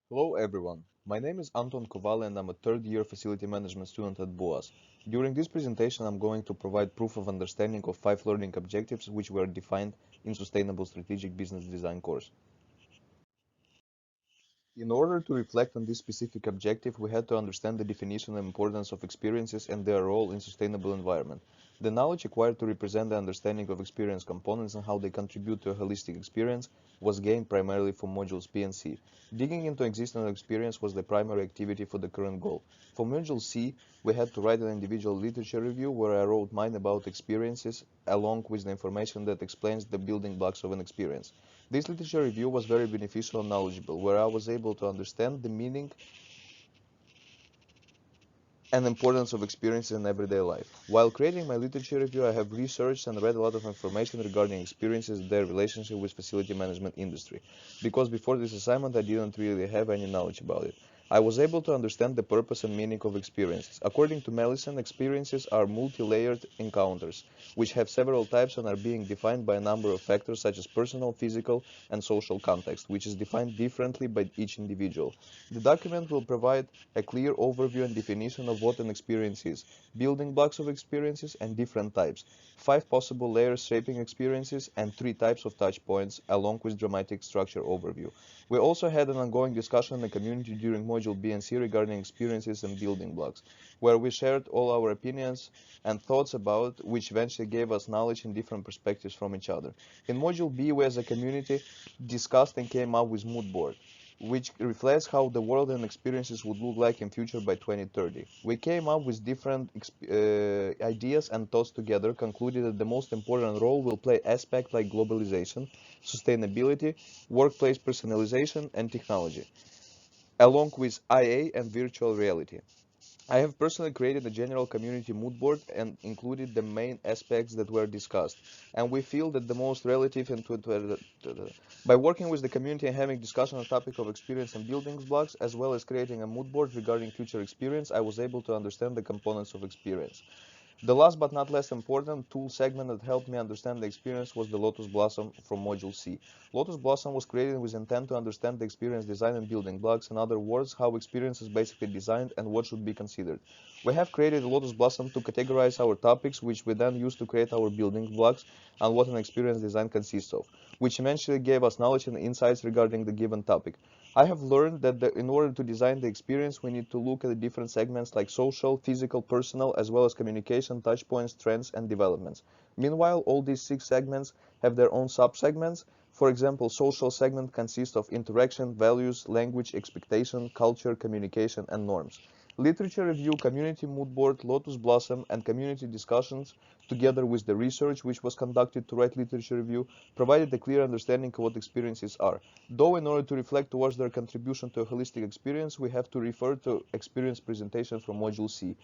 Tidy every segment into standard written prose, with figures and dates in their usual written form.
Hello everyone, my name is Anton Covali and I'm a third-year facility management student at BUAS. During this presentation I'm going to provide proof of understanding of 5 learning objectives which were defined in Sustainable Strategic Business Design course. In order to reflect on this specific objective, we had to understand the definition and importance of experiences and their role in sustainable environment. The knowledge acquired to represent the understanding of experience components and how they contribute to a holistic experience was gained primarily from modules B and C. Digging into existing experience was the primary activity for the current goal. For module C, we had to write an individual literature review where I wrote mine about experiences along with the information that explains the building blocks of an experience. This literature review was very beneficial and knowledgeable, where I was able to understand the meaning and importance of experiences in everyday life. While creating my literature review, I have researched and read a lot of information regarding experiences and their relationship with facility management industry, because before this assignment I didn't really have any knowledge about it. I was able to understand the purpose and meaning of experiences. According to Mellison, experiences are multi-layered encounters, which have several types and are being defined by a number of factors such as personal, physical, and social context, which is defined differently by each individual. The document will provide a clear overview and definition of what an experience is, building blocks of experiences and different types, 5 possible layers shaping experiences, and 3 types of touch points, along with dramatic structure overview. We also had an ongoing discussion in the community during Module B and C regarding experiences and building blocks, where we shared all our opinions and thoughts about which eventually gave us knowledge and different perspectives from each other. In Module B, we as a community discussed and came up with mood board, which reflects how the world and experiences would look like in future by 2030. We came up with different ideas and thoughts together, concluded that the most important role will play aspects like globalization, sustainability, workplace personalization, and technology, along with IA and virtual reality. I have personally created a general community mood board and included the main aspects that were discussed, and we feel that the most relative and by working with the community and having discussion on the topic of experience and building blocks, as well as creating a mood board regarding future experience, I was able to understand the components of experience. The last but not less important tool segment that helped me understand the experience was the Lotus Blossom from Module C. Lotus Blossom was created with intent to understand the experience design and building blocks, in other words, how experience is basically designed and what should be considered. We have created a Lotus Blossom to categorize our topics, which we then use to create our building blocks and what an experience design consists of, which eventually gave us knowledge and insights regarding the given topic. I have learned that in order to design the experience, we need to look at the different segments like social, physical, personal, as well as communication, touchpoints, trends, and developments. Meanwhile, all these 6 segments have their own sub-segments. For example, social segment consists of interaction, values, language, expectation, culture, communication, and norms. Literature review, community mood board, Lotus Blossom, and community discussions, together with the research which was conducted to write literature review, provided a clear understanding of what experiences are. Though in order to reflect towards their contribution to a holistic experience, we have to refer to experience presentation from Module C.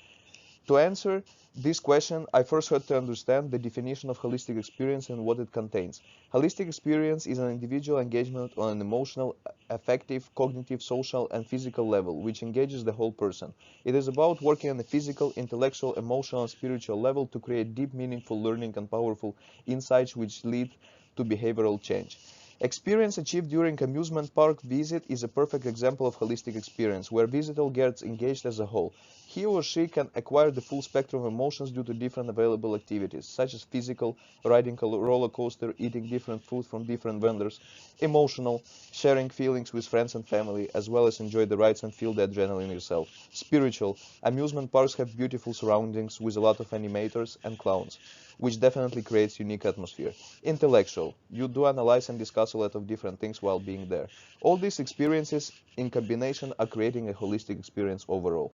To answer this question, I first had to understand the definition of holistic experience and what it contains. Holistic experience is an individual engagement on an emotional, affective, cognitive, social, and physical level, which engages the whole person. It is about working on the physical, intellectual, emotional, and spiritual level to create deep, meaningful learning and powerful insights which lead to behavioral change. Experience achieved during amusement park visit is a perfect example of holistic experience, where visitor gets engaged as a whole. He or she can acquire the full spectrum of emotions due to different available activities, such as physical, riding a roller coaster, eating different food from different vendors, emotional, sharing feelings with friends and family, as well as enjoy the rides and feel the adrenaline yourself. Spiritual, amusement parks have beautiful surroundings with a lot of animators and clowns, which definitely creates unique atmosphere. Intellectual, you do analyze and discuss a lot of different things while being there. All these experiences in combination are creating a holistic experience overall.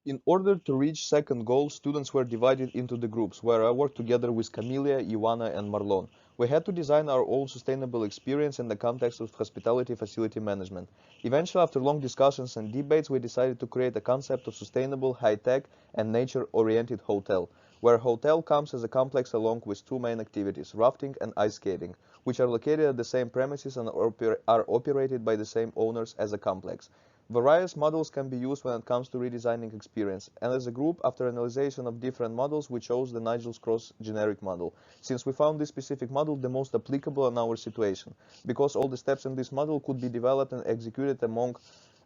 In order to reach second goal, students were divided into the groups, where I worked together with Camelia, Ivana, and Marlon. We had to design our own sustainable experience in the context of hospitality facility management. Eventually, after long discussions and debates, we decided to create a concept of sustainable, high-tech, and nature-oriented hotel, where hotel comes as a complex along with 2 main activities, rafting and ice skating, which are located at the same premises and are operated by the same owners as a complex. Various models can be used when it comes to redesigning experience, and as a group, after analysis of different models, we chose the Nigel's Cross generic model, since we found this specific model the most applicable in our situation, because all the steps in this model could be developed and executed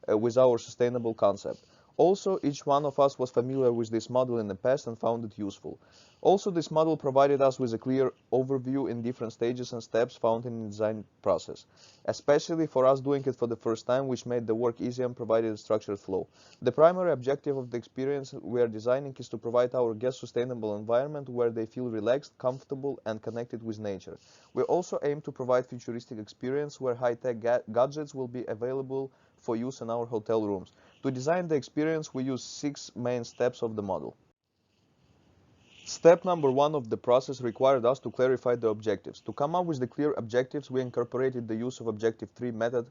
with our sustainable concept. Also, each one of us was familiar with this model in the past and found it useful. Also, this model provided us with a clear overview in different stages and steps found in the design process, especially for us doing it for the first time, which made the work easier and provided a structured flow. The primary objective of the experience we are designing is to provide our guests sustainable environment where they feel relaxed, comfortable, and connected with nature. We also aim to provide futuristic experience where high-tech gadgets will be available for use in our hotel rooms. To design the experience, we use 6 main steps of the model. Step number 1 of the process required us to clarify the objectives. To come up with the clear objectives, we incorporated the use of Objective 3 method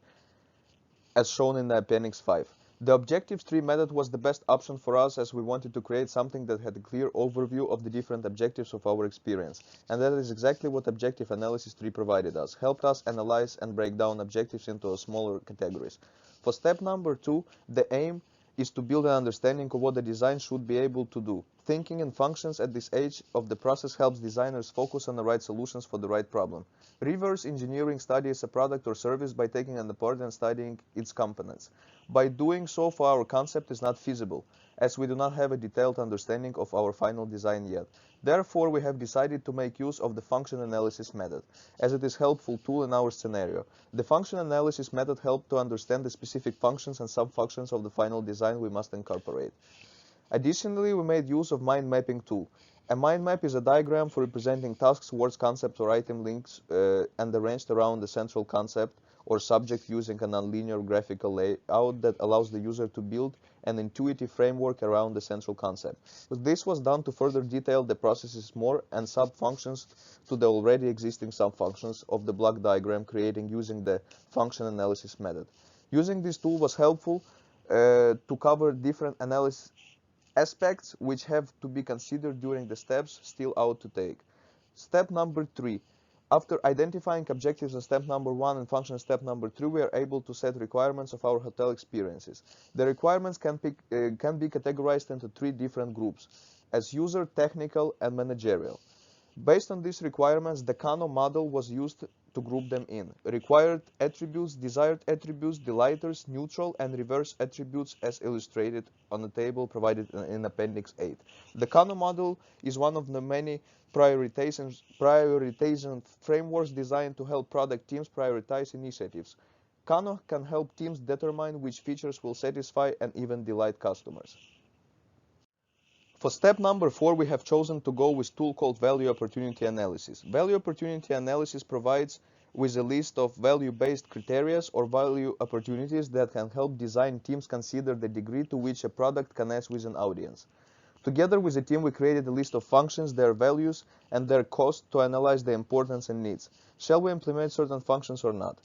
as shown in the Appendix 5. The Objectives 3 method was the best option for us as we wanted to create something that had a clear overview of the different objectives of our experience. And that is exactly what Objective Analysis 3 provided us, helped us analyze and break down objectives into smaller categories. For step number 2, the aim is to build an understanding of what the design should be able to do. Thinking in functions at this age of the process helps designers focus on the right solutions for the right problem. Reverse engineering studies a product or service by taking it apart and studying its components. By doing so, for our concept is not feasible, as we do not have a detailed understanding of our final design yet. Therefore, we have decided to make use of the function analysis method, as it is a helpful tool in our scenario. The function analysis method helps to understand the specific functions and sub-functions of the final design we must incorporate. Additionally, we made use of mind mapping tool. A mind map is a diagram for representing tasks, words, concepts, or item links and arranged around the central concept or subject using a nonlinear graphical layout that allows the user to build an intuitive framework around the central concept. This was done to further detail the processes more and sub-functions to the already existing sub-functions of the block diagram creating using the function analysis method. Using this tool was helpful to cover different analysis aspects which have to be considered during the steps still out to take. Step number 3. After identifying objectives in step number 1 and function step number 3, we are able to set requirements of our hotel experiences. The requirements can be categorized into 3 different groups, as user, technical, and managerial. Based on these requirements, the Kano model was used to group them in. Required attributes, desired attributes, delighters, neutral, and reverse attributes as illustrated on the table provided in Appendix 8. The Kano model is one of the many prioritization frameworks designed to help product teams prioritize initiatives. Kano can help teams determine which features will satisfy and even delight customers. For step number 4, we have chosen to go with a tool called Value Opportunity Analysis. Value Opportunity Analysis provides with a list of value-based criteria or value opportunities that can help design teams consider the degree to which a product connects with an audience. Together with the team, we created a list of functions, their values, and their cost to analyze the importance and needs. Shall we implement certain functions or not?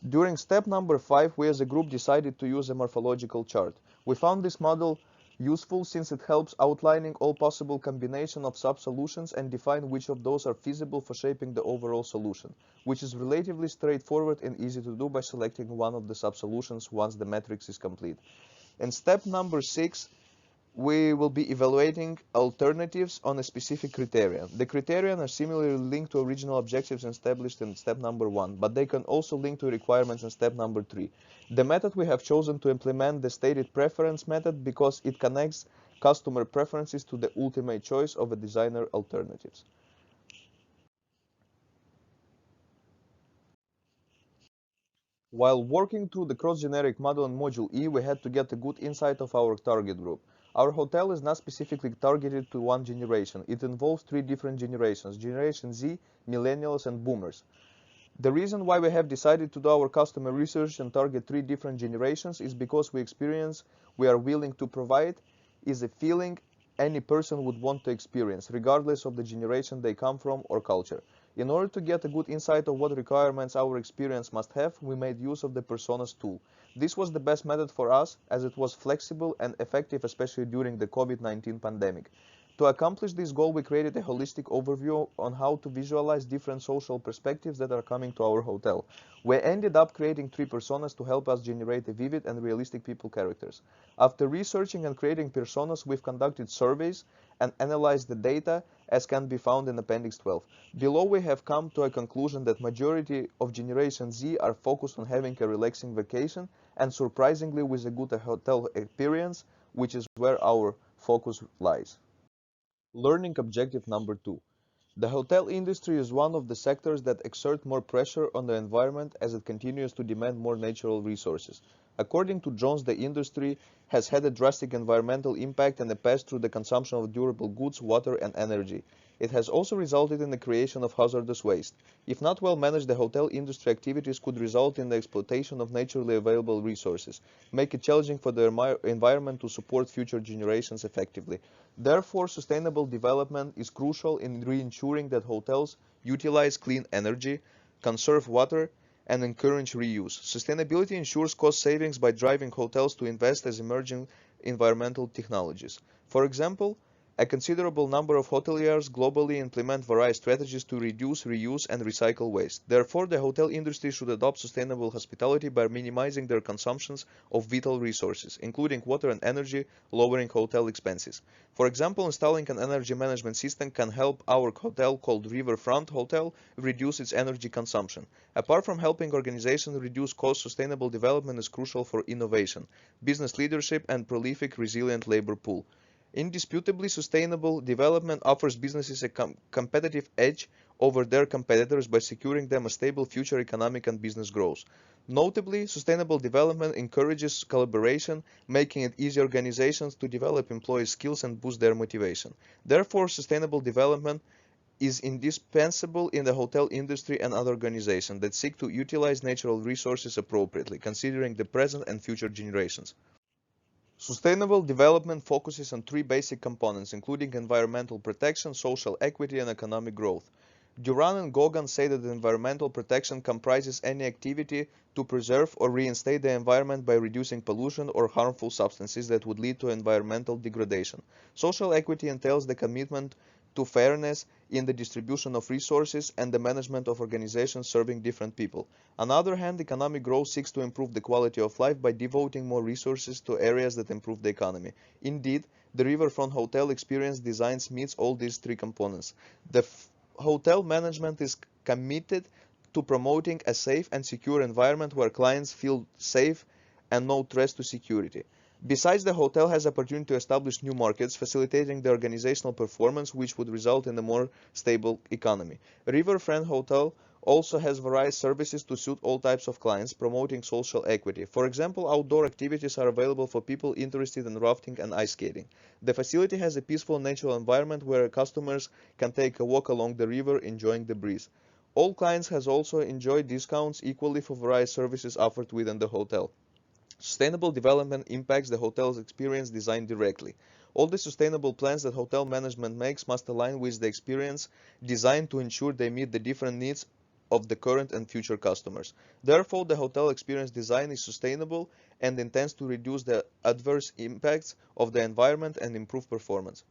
During step number 5, we as a group decided to use a morphological chart. We found this model useful since it helps outlining all possible combination of sub-solutions and define which of those are feasible for shaping the overall solution, which is relatively straightforward and easy to do by selecting one of the sub-solutions once the matrix is complete. In step number 6, we will be evaluating alternatives on a specific criterion. The criterion are similarly linked to original objectives established in step number 1, but they can also link to requirements in step number 3. The method we have chosen to implement the stated preference method because it connects customer preferences to the ultimate choice of a designer alternatives. While working through the cross-generic model in Module E, we had to get a good insight of our target group. Our hotel is not specifically targeted to one generation. It involves 3 different generations, Generation Z, Millennials, and Boomers. The reason why we have decided to do our customer research and target 3 different generations is because we are willing to provide is a feeling any person would want to experience, regardless of the generation they come from or culture. In order to get a good insight of what requirements our experience must have, we made use of the Personas tool. This was the best method for us as it was flexible and effective, especially during the COVID-19 pandemic. To accomplish this goal, we created a holistic overview on how to visualize different social perspectives that are coming to our hotel. We ended up creating 3 personas to help us generate a vivid and realistic people characters. After researching and creating personas, we've conducted surveys and analyzed the data, as can be found in Appendix 12. Below, we have come to a conclusion that majority of Generation Z are focused on having a relaxing vacation and surprisingly with a good hotel experience, which is where our focus lies. Learning objective number 2. The hotel industry is one of the sectors that exert more pressure on the environment as it continues to demand more natural resources. According to Jones, the industry has had a drastic environmental impact in the past through the consumption of durable goods, water, and energy. It has also resulted in the creation of hazardous waste. If not well managed, the hotel industry activities could result in the exploitation of naturally available resources, make it challenging for the environment to support future generations effectively. Therefore, sustainable development is crucial in ensuring that hotels utilize clean energy, conserve water, and encourage reuse. Sustainability ensures cost savings by driving hotels to invest in emerging environmental technologies. For example, a considerable number of hoteliers globally implement various strategies to reduce, reuse, and recycle waste. Therefore, the hotel industry should adopt sustainable hospitality by minimizing their consumptions of vital resources, including water and energy, lowering hotel expenses. For example, installing an energy management system can help our hotel called Riverfront Hotel reduce its energy consumption. Apart from helping organizations reduce costs, sustainable development is crucial for innovation, business leadership, and prolific, resilient labor pool. Indisputably, sustainable development offers businesses a competitive edge over their competitors by securing them a stable future economic and business growth. Notably, sustainable development encourages collaboration, making it easier organizations to develop employee skills and boost their motivation. Therefore, sustainable development is indispensable in the hotel industry and other organizations that seek to utilize natural resources appropriately, considering the present and future generations. Sustainable development focuses on 3 basic components, including environmental protection, social equity, and economic growth. Duran and Gogan say that environmental protection comprises any activity to preserve or reinstate the environment by reducing pollution or harmful substances that would lead to environmental degradation. Social equity entails the commitment to fairness in the distribution of resources and the management of organizations serving different people. On the other hand, economic growth seeks to improve the quality of life by devoting more resources to areas that improve the economy. Indeed, the Riverfront Hotel Experience Designs meets all these 3 components. The hotel management is committed to promoting a safe and secure environment where clients feel safe and no threat to security. Besides, the hotel has the opportunity to establish new markets, facilitating the organizational performance, which would result in a more stable economy. Riverfront Hotel also has various services to suit all types of clients, promoting social equity. For example, outdoor activities are available for people interested in rafting and ice skating. The facility has a peaceful natural environment where customers can take a walk along the river, enjoying the breeze. All clients has also enjoyed discounts equally for various services offered within the hotel. Sustainable development impacts the hotel's experience design directly. All the sustainable plans that hotel management makes must align with the experience design to ensure they meet the different needs of the current and future customers. Therefore, the hotel experience design is sustainable and intends to reduce the adverse impacts of the environment and improve performance.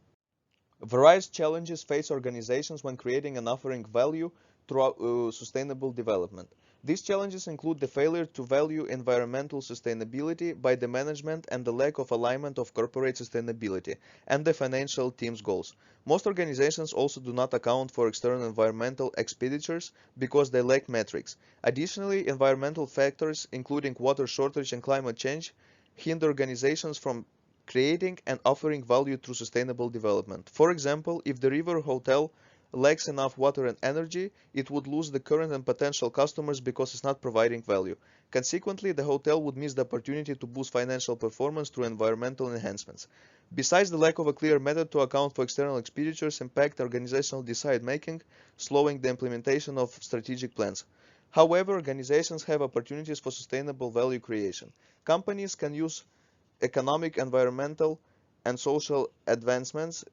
Various challenges face organizations when creating and offering value through sustainable development. These challenges include the failure to value environmental sustainability by the management and the lack of alignment of corporate sustainability and the financial team's goals. Most organizations also do not account for external environmental expenditures because they lack metrics. Additionally, environmental factors, including water shortage and climate change, hinder organizations from creating and offering value through sustainable development. For example, if the River Hotel lacks enough water and energy, it would lose the current and potential customers because it's not providing value. Consequently, the hotel would miss the opportunity to boost financial performance through environmental enhancements. Besides, the lack of a clear method to account for external expenditures impact organizational decision-making, slowing the implementation of strategic plans. However, organizations have opportunities for sustainable value creation. Companies can use economic, environmental, and social advancements.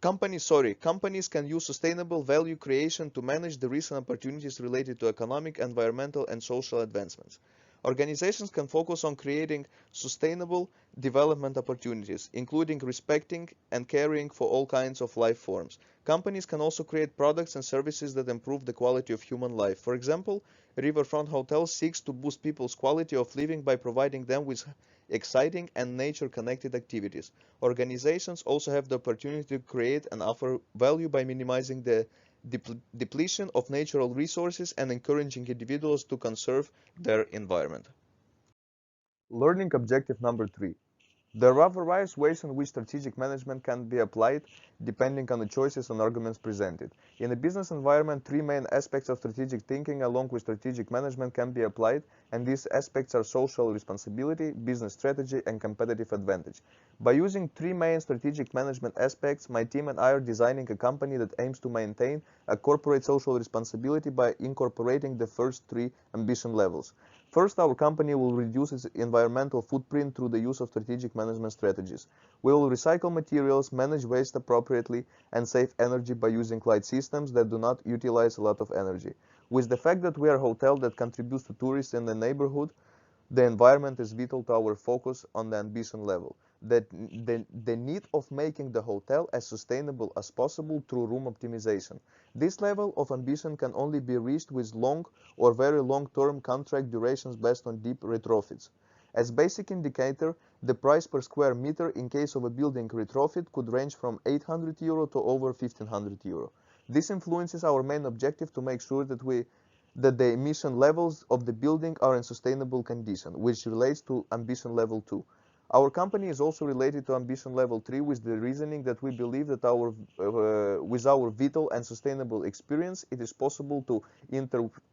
Companies can use sustainable value creation to manage the risks and opportunities related to economic, environmental, and social advancements. Organizations can focus on creating sustainable development opportunities, including respecting and caring for all kinds of life forms. Companies can also create products and services that improve the quality of human life. For example, Riverfront Hotel seeks to boost people's quality of living by providing them with exciting and nature-connected activities. Organizations also have the opportunity to create and offer value by minimizing the depletion of natural resources and encouraging individuals to conserve their environment. Learning objective number 3. There are various ways in which strategic management can be applied depending on the choices and arguments presented. In a business environment, three main aspects of strategic thinking along with strategic management can be applied, and these aspects are social responsibility, business strategy, and competitive advantage. By using three main strategic management aspects, my team and I are designing a company that aims to maintain a corporate social responsibility by incorporating the first three ambition levels. First, our company will reduce its environmental footprint through the use of strategic management strategies. We will recycle materials, manage waste appropriately, and save energy by using light systems that do not utilize a lot of energy. With the fact that we are a hotel that contributes to tourists in the neighborhood, the environment is vital to our focus on the ambition level. The need of making the hotel as sustainable as possible through room optimization. This level of ambition can only be reached with long or very long-term contract durations based on deep retrofits. As basic indicator, the price per square meter in case of a building retrofit could range from €800 to over €1,500. This influences our main objective to make sure that the emission levels of the building are in sustainable condition, which relates to ambition level 2. Our company is also related to ambition level 3 with the reasoning that we believe that with our vital and sustainable experience, it is possible to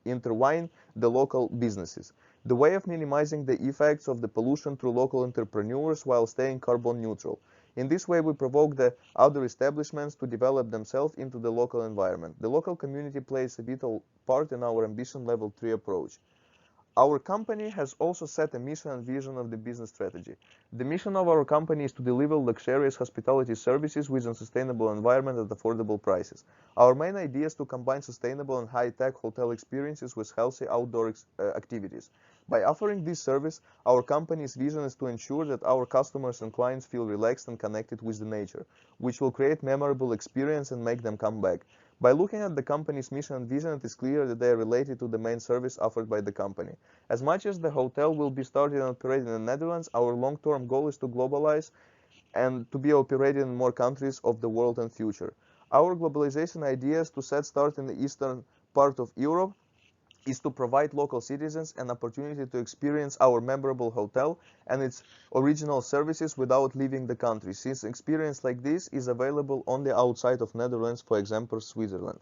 intertwine the local businesses. The way of minimizing the effects of the pollution through local entrepreneurs while staying carbon neutral. In this way, we provoke the other establishments to develop themselves into the local environment. The local community plays a vital part in our ambition level 3 approach. Our company has also set a mission and vision of the business strategy. The mission of our company is to deliver luxurious hospitality services within sustainable environment at affordable prices. Our main idea is to combine sustainable and high-tech hotel experiences with healthy outdoor activities. By offering this service, our company's vision is to ensure that our customers and clients feel relaxed and connected with the nature, which will create memorable experience and make them come back. By looking at the company's mission and vision, it is clear that they are related to the main service offered by the company. As much as the hotel will be started and operated in the Netherlands, our long-term goal is to globalize and to be operated in more countries of the world in future. Our globalization idea is to start in the eastern part of Europe, is to provide local citizens an opportunity to experience our memorable hotel and its original services without leaving the country, since experience like this is available only outside of Netherlands, for example, Switzerland.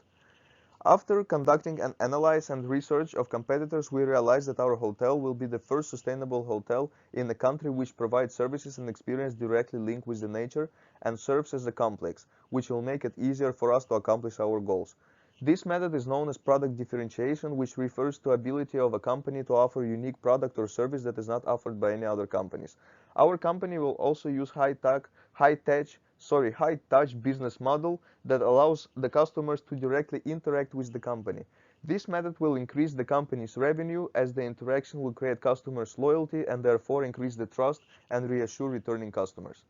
After conducting an analysis and research of competitors, we realized that our hotel will be the first sustainable hotel in the country which provides services and experience directly linked with the nature and serves as a complex, which will make it easier for us to accomplish our goals. This method is known as product differentiation, which refers to the ability of a company to offer a unique product or service that is not offered by any other companies. Our company will also use high-touch business model that allows the customers to directly interact with the company. This method will increase the company's revenue as the interaction will create customers' loyalty and therefore increase the trust and reassure returning customers.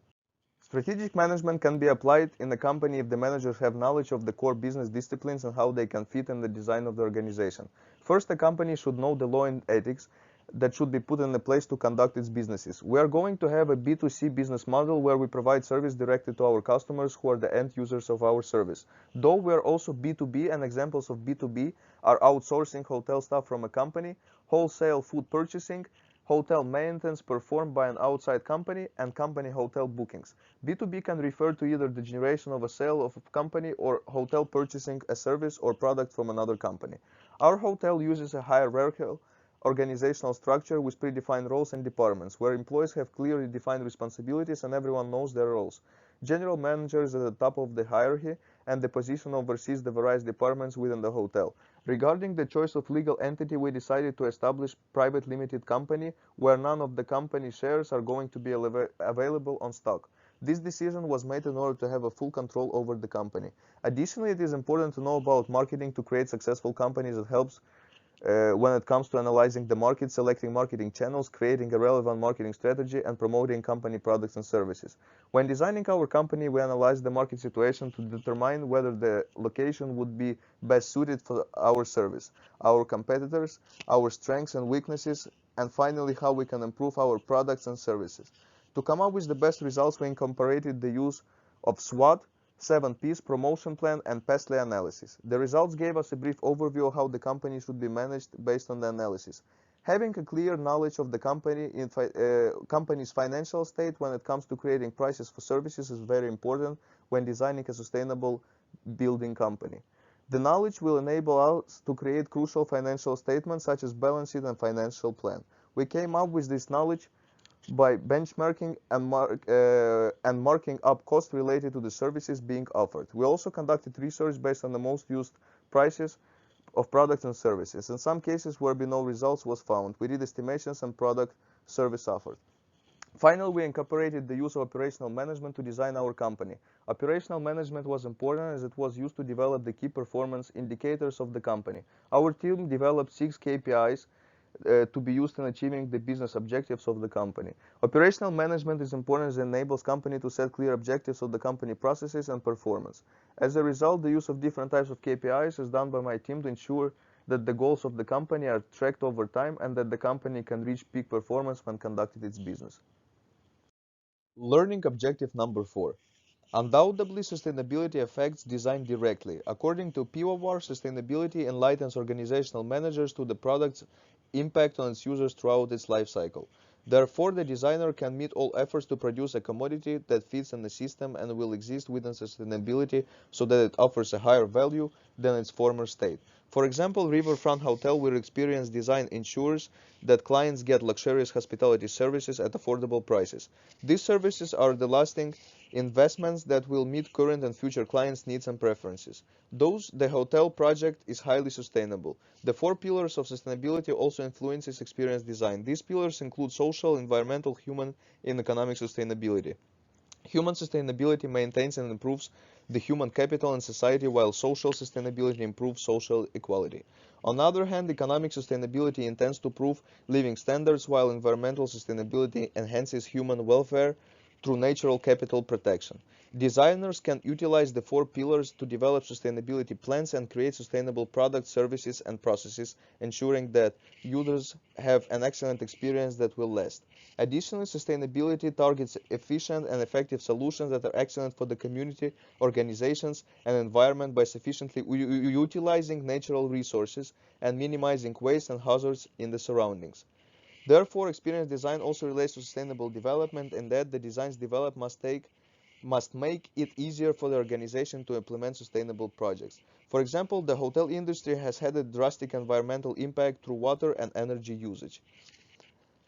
Strategic management can be applied in a company if the managers have knowledge of the core business disciplines and how they can fit in the design of the organization. First, a company should know the law and ethics that should be put in place to conduct its businesses. We are going to have a B2C business model where we provide service directly to our customers who are the end users of our service. Though we are also B2B, and examples of B2B are outsourcing hotel staff from a company, wholesale food purchasing, hotel maintenance performed by an outside company, and company hotel bookings. B2B can refer to either the generation of a sale of a company or hotel purchasing a service or product from another company. Our hotel uses a hierarchical organizational structure with predefined roles and departments, where employees have clearly defined responsibilities and everyone knows their roles. General manager is at the top of the hierarchy, and the position oversees the various departments within the hotel. Regarding the choice of legal entity, we decided to establish private limited company where none of the company shares are going to be available on stock. This decision was made in order to have a full control over the company. Additionally, it is important to know about marketing to create successful companies that helps when it comes to analyzing the market, selecting marketing channels, creating a relevant marketing strategy, and promoting company products and services. When designing our company, we analyze the market situation to determine whether the location would be best suited for our service, our competitors, our strengths and weaknesses, and finally how we can improve our products and services. To come up with the best results, we incorporated the use of SWOT, 7Ps, promotion plan, and PESTLE analysis. The results gave us a brief overview of how the company should be managed based on the analysis. Having a clear knowledge of the company's financial state when it comes to creating prices for services is very important when designing a sustainable building company. The knowledge will enable us to create crucial financial statements such as balance sheet and financial plan. We came up with this knowledge by benchmarking and marking up costs related to the services being offered. We also conducted research based on the most used prices of products and services. In some cases where no results was found, we did estimations and product service offered. Finally, we incorporated the use of operational management to design our company. Operational management was important as it was used to develop the key performance indicators of the company. Our team developed 6 KPIs to be used in achieving the business objectives of the company. Operational management is important as it enables company to set clear objectives of the company processes and performance. As a result, the use of different types of KPIs is done by my team to ensure that the goals of the company are tracked over time and that the company can reach peak performance when conducting its business. Learning objective number 4. Undoubtedly, sustainability affects design directly. According to BUAS, sustainability enlightens organizational managers to the product's impact on its users throughout its life cycle. Therefore, the designer can meet all efforts to produce a commodity that fits in the system and will exist within sustainability so that it offers a higher value than its former state. For example, Riverfront Hotel with experience design ensures that clients get luxurious hospitality services at affordable prices. These services are the lasting investments that will meet current and future clients' needs and preferences. The hotel project is highly sustainable. The 4 pillars of sustainability also influence its experience design. These pillars include social, environmental, human, and economic sustainability. Human sustainability maintains and improves the human capital in society, while social sustainability improves social equality. On the other hand, economic sustainability intends to improve living standards, while environmental sustainability enhances human welfare through natural capital protection. Designers can utilize the 4 pillars to develop sustainability plans and create sustainable products, services, and processes, ensuring that users have an excellent experience that will last. Additionally, sustainability targets efficient and effective solutions that are excellent for the community, organizations, and environment by sufficiently utilizing natural resources and minimizing waste and hazards in the surroundings. Therefore, experience design also relates to sustainable development, and that the designs developed must make it easier for the organization to implement sustainable projects. For example, the hotel industry has had a drastic environmental impact through water and energy usage.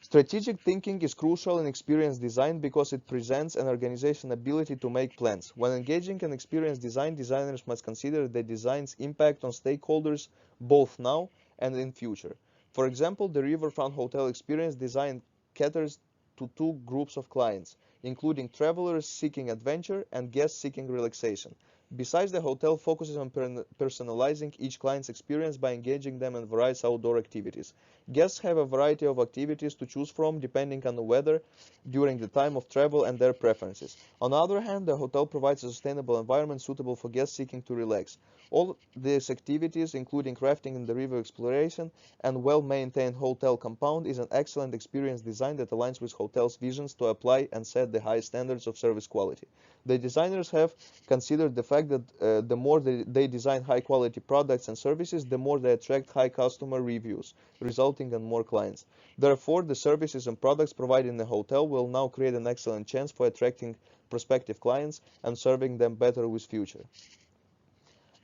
Strategic thinking is crucial in experience design because it presents an organization's ability to make plans. When engaging in experience design, designers must consider the design's impact on stakeholders both now and in future. For example, the Riverfront Hotel experience design caters to 2 groups of clients, including travelers seeking adventure and guests seeking relaxation. Besides, the hotel focuses on personalizing each client's experience by engaging them in various outdoor activities. Guests have a variety of activities to choose from depending on the weather during the time of travel and their preferences. On the other hand, the hotel provides a sustainable environment suitable for guests seeking to relax. All these activities, including rafting in the river exploration and well-maintained hotel compound, is an excellent experience design that aligns with hotel's visions to apply and set the highest standards of service quality. The designers have considered the fact that the more they design high-quality products and services, the more they attract high customer reviews, resulting in more clients. Therefore, the services and products provided in the hotel will now create an excellent chance for attracting prospective clients and serving them better with future.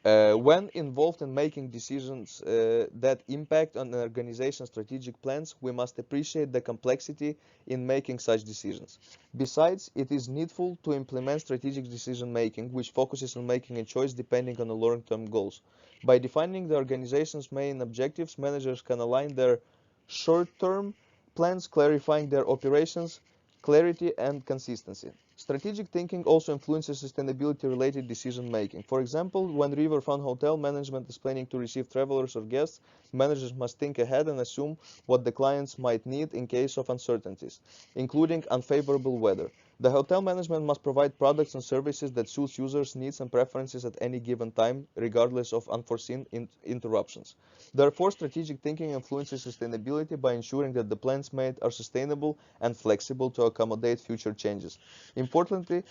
When involved in making decisions that impact on an organization's strategic plans, we must appreciate the complexity in making such decisions. Besides, it is needful to implement strategic decision-making, which focuses on making a choice depending on the long-term goals. By defining the organization's main objectives, managers can align their short-term plans, clarifying their operations, clarity, and consistency. Strategic thinking also influences sustainability-related decision-making. For example, when Riverfront Hotel management is planning to receive travelers or guests, Managers must think ahead and assume what the clients might need in case of uncertainties, including unfavorable weather. The hotel management must provide products and services that suit users' needs and preferences at any given time, regardless of unforeseen interruptions. Therefore, strategic thinking influences sustainability by ensuring that the plans made are sustainable and flexible to accommodate future changes. Importantly,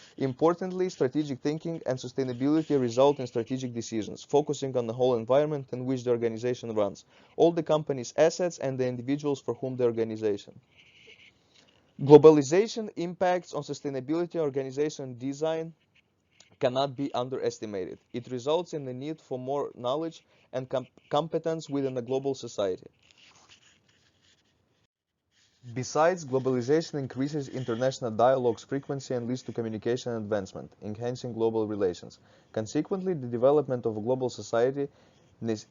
strategic thinking and sustainability result in strategic decisions, focusing on the whole environment in which the organization runs, all the company's assets, and the individuals for whom the organization. Globalization impacts on sustainability organization design cannot be underestimated. It results in the need for more knowledge and competence within a global society. Besides, globalization increases international dialogue's frequency and leads to communication advancement, enhancing global relations. Consequently, the development of a global society needs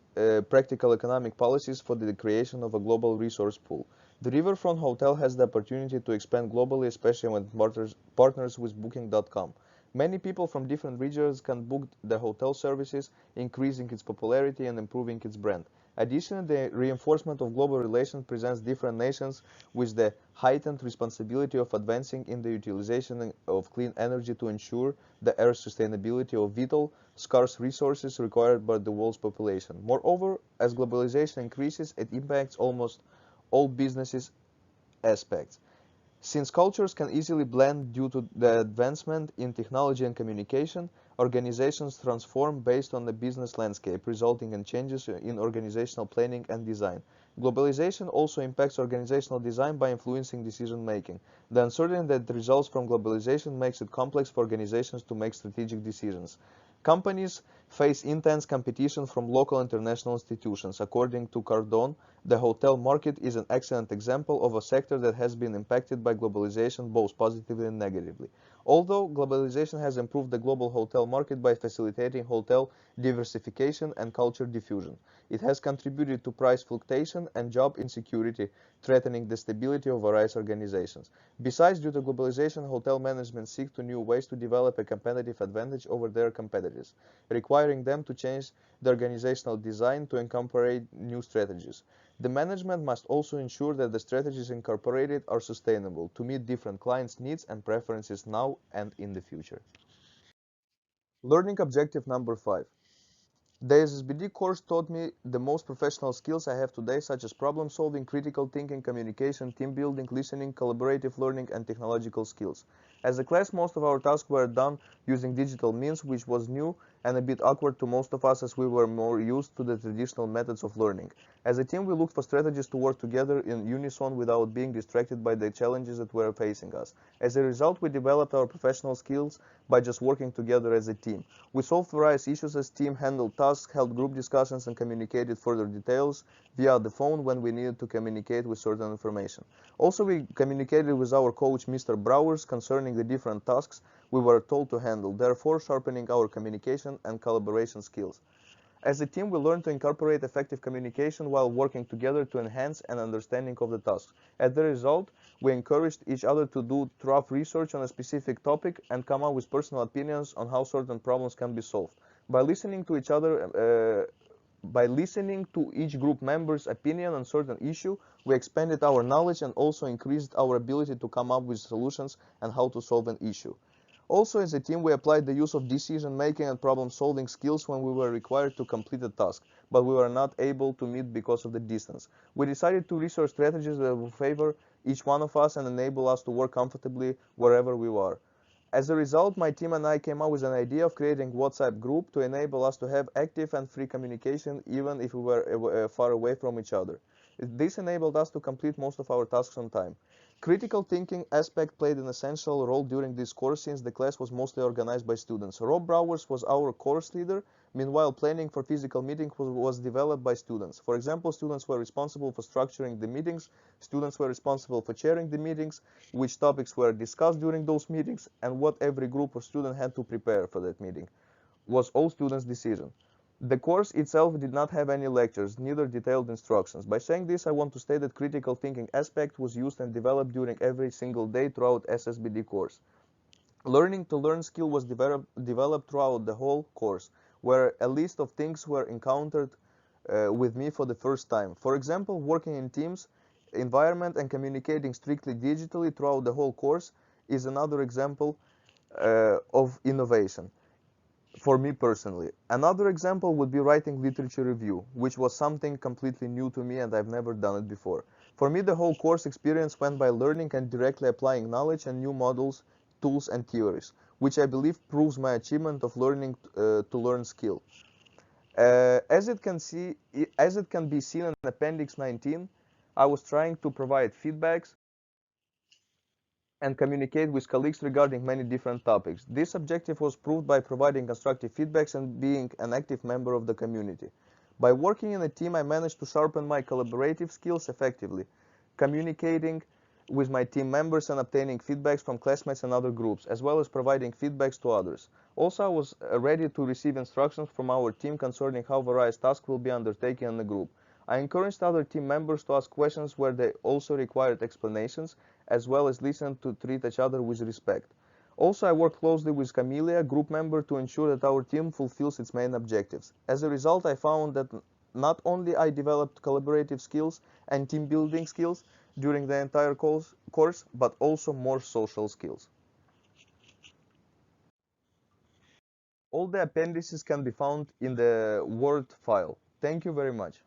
practical economic policies for the creation of a global resource pool. The Riverfront Hotel has the opportunity to expand globally, especially when it partners with Booking.com. Many people from different regions can book the hotel services, increasing its popularity and improving its brand. Additionally, the reinforcement of global relations presents different nations with the heightened responsibility of advancing in the utilization of clean energy to ensure the Earth's sustainability of vital, scarce resources required by the world's population. Moreover, as globalization increases, it impacts almost all businesses aspects. Since cultures can easily blend due to the advancement in technology and communication, organizations transform based on the business landscape, resulting in changes in organizational planning and design. Globalization also impacts organizational design by influencing decision making. The uncertainty that results from globalization makes it complex for organizations to make strategic decisions. Companies face intense competition from local and international institutions. According to Cardone, the hotel market is an excellent example of a sector that has been impacted by globalization both positively and negatively. Although globalization has improved the global hotel market by facilitating hotel diversification and culture diffusion, it has contributed to price fluctuation and job insecurity, threatening the stability of various organizations. Besides, due to globalization, hotel management seek to new ways to develop a competitive advantage over their competitors, requiring them to change the organizational design to incorporate new strategies. The management must also ensure that the strategies incorporated are sustainable to meet different clients' needs and preferences now and in the future. Learning objective number 5. The SSBD course taught me the most professional skills I have today, such as problem solving, critical thinking, communication, team building, listening, collaborative learning, and technological skills. As a class, most of our tasks were done using digital means, which was new and a bit awkward to most of us as we were more used to the traditional methods of learning. As a team, we looked for strategies to work together in unison without being distracted by the challenges that were facing us. As a result, we developed our professional skills by just working together as a team. We solved various issues as team, handled tasks, held group discussions, and communicated further details via the phone when we needed to communicate with certain information. Also, we communicated with our coach, Mr. Brouwers, concerning the different tasks we were told to handle, therefore sharpening our communication and collaboration skills. As a team, we learned to incorporate effective communication while working together to enhance an understanding of the tasks. As a result, we encouraged each other to do thorough research on a specific topic and come up with personal opinions on how certain problems can be solved. By listening to each group member's opinion on certain issue, we expanded our knowledge and also increased our ability to come up with solutions and how to solve an issue. Also, as a team, we applied the use of decision-making and problem-solving skills when we were required to complete a task, but we were not able to meet because of the distance. We decided to research strategies that will favor each one of us and enable us to work comfortably wherever we were. As a result, my team and I came up with an idea of creating a WhatsApp group to enable us to have active and free communication even if we were far away from each other. This enabled us to complete most of our tasks on time. Critical thinking aspect played an essential role during this course since the class was mostly organized by students. Rob Brouwers was our course leader. Meanwhile, planning for physical meetings was developed by students. For example, students were responsible for structuring the meetings, students were responsible for chairing the meetings, which topics were discussed during those meetings, and what every group or student had to prepare for that meeting was all students' decision. The course itself did not have any lectures, neither detailed instructions. By saying this, I want to state that critical thinking aspect was used and developed during every single day throughout SSBD course. Learning to learn skill was developed throughout the whole course, where a list of things were encountered with me for the first time. For example, working in teams environment and communicating strictly digitally throughout the whole course is another example of innovation for me personally. Another example would be writing literature review, which was something completely new to me and I've never done it before. For me, the whole course experience went by learning and directly applying knowledge and new models, tools and theories, which I believe proves my achievement of learning to learn skill. As it can be seen in Appendix 19, I was trying to provide feedbacks and communicate with colleagues regarding many different topics. This objective was proved by providing constructive feedbacks and being an active member of the community. By working in a team, I managed to sharpen my collaborative skills effectively, communicating with my team members and obtaining feedbacks from classmates and other groups, as well as providing feedbacks to others. Also, I was ready to receive instructions from our team concerning how various tasks will be undertaken in the group. I encouraged other team members to ask questions where they also required explanations, as well as listen to treat each other with respect. Also, I worked closely with Camelia, group member, to ensure that our team fulfills its main objectives. As a result, I found that not only I developed collaborative skills and team building skills during the entire course, but also more social skills. All the appendices can be found in the Word file. Thank you very much.